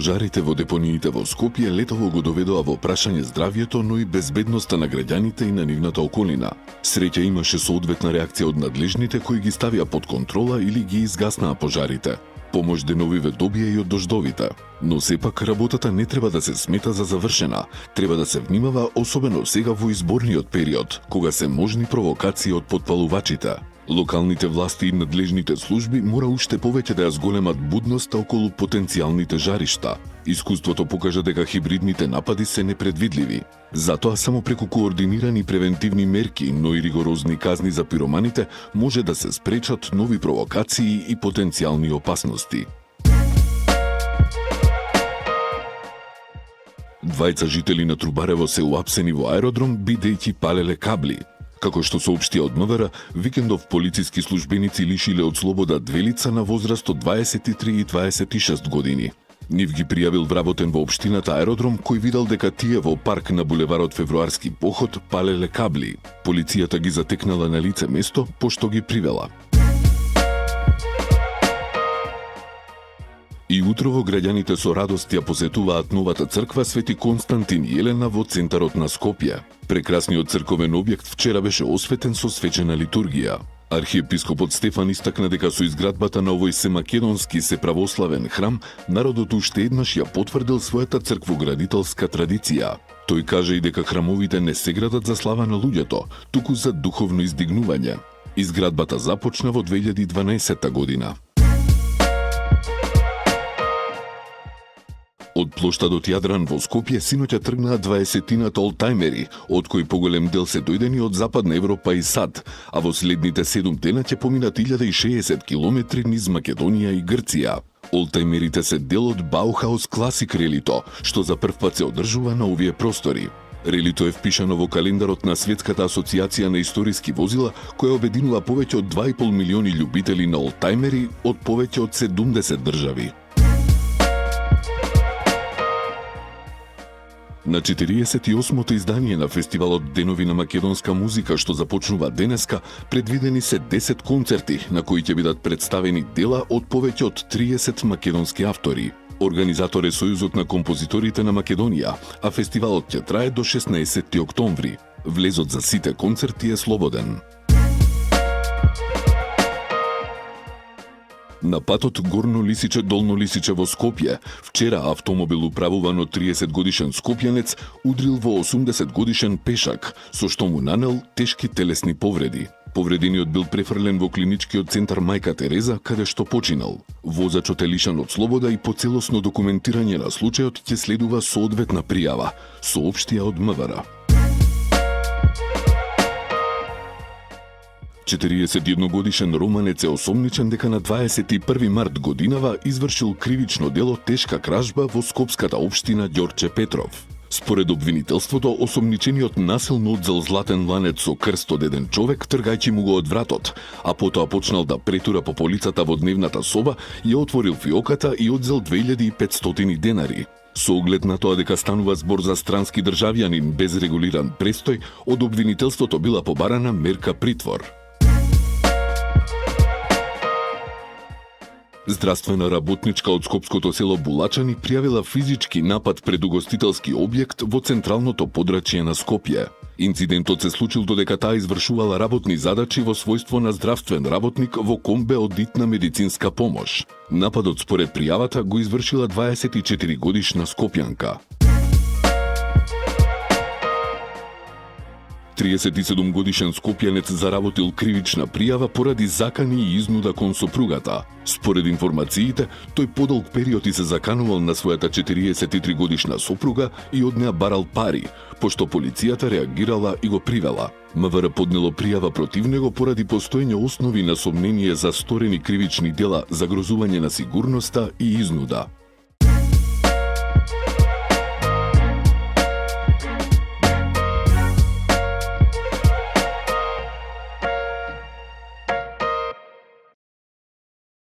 Пожарите во депониите во Скопје летово го доведоа во прашање здравјето, но и безбедноста на граѓаните и на нивната околина. Среќа имаше соодветна реакција од надлежните кои ги ставија под контрола или ги изгаснаа пожарите. Помош деновиве добија и од дождовите. Но сепак работата не треба да се смета за завршена. Треба да се внимава, особено сега во изборниот период, кога се можни провокации од потпалувачите. Локалните власти и надлежните служби мора уште повеќе да ја зголемат будноста околу потенцијалните жаришта. Искуството покажа дека хибридните напади се непредвидливи. Затоа само преку координирани превентивни мерки, но и ригорозни казни за пироманите може да се спречат нови провокации и потенцијални опасности. Двајца жители на Трубарево се уапсени во аеродром бидејќи палеле кабли. Како што соопштија од МВР, викендов полициски службеници лишиле од слобода две лица на возраст од 23 и 26 години. Нив ги пријавил вработен во општината аеродром кој видел дека тие во парк на булеварот Февруарски поход палеле кабли. Полицијата ги затекнала на лице место, пошто ги привела. И утрово граѓаните со радост ја посетуваат новата црква Свети Константин Јелена во центарот на Скопје. Прекрасниот црковен објект вчера беше осветен со свечена литургија. Архиепископот Стефан истакна дека со изградбата на овој семакедонски православен храм, народот уште еднаш ја потврдил својата црквоградителска традиција. Тој кажа и дека храмовите не се градат за слава на луѓето, туку за духовно издигнување. Изградбата започна во 2012 година. Од плоштадот Јадран во Скопје синоќа тргнаа 20-тината олтајмери, од кои поголем дел се дојдени од Западна Европа и САД, а во следните 7 дена ќе поминат 1060 километри низ Македонија и Грција. Олтајмерите се дел од Баухаус Класик релито, што за прв пат се одржува на овие простори. Релито е впишано во календарот на Светската асоциација на историски возила, која обединува повеќе од 2,5 милиони љубители на олтајмери од повеќе од 70 држави. На 48-то издание на фестивалот Денови на македонска музика, што започнува денеска, предвидени се 10 концерти, на кои ќе бидат представени дела од повеќе од 30 македонски автори. Организатор е Сојузот на композиторите на Македонија, а фестивалот ќе трае до 16 октомври. Влезот за сите концерти е слободен. На патот Горно Лисиче – Долно Лисиче во Скопје, вчера автомобил управуван од 30-годишен скопјанец удрил во 80-годишен пешак, со што му нанел тешки телесни повреди. Повредениот бил префрлен во клиничкиот центар Мајка Тереза, каде што починал. Возачот е лишен од слобода и по целосно документирање на случајот ќе следува соодветна пријава, соопштија од МВР. 41-годишен романец е осомничен дека на 21 март годинава извршил кривично дело тешка кражба во скопската општина Ѓорче Петров. Според обвинителството, осомничениот насилно одзел златен ланец со крст од еден човек, тргајќи му го од вратот, а потоа почнал да претура по полицата во дневната соба, ја отворил фиоката и одзел 2500 денари. Со оглед на тоа дека станува збор за странски државјанин без регулиран престој, од обвинителството била побарана мерка притвор. Здравствена работничка од скопското село Булачани пријавила физички напад пред угостителски објект во централното подрачје на Скопје. Инцидентот се случил додека таа извршувала работни задачи во својство на здравствен работник во комбе од итна медицинска помош. Нападот според пријавата го извршила 24-годишна скопјанка. 37-годишен скопјанец заработил кривична пријава поради закани и изнуда кон сопругата. Според информациите, тој подолг период и се заканувал на својата 43-годишна сопруга и од неа барал пари, пошто полицијата реагирала и го привела. МВР поднело пријава против него поради постоење основи на сомнение за сторени кривични дела, загрозување на сигурноста и изнуда.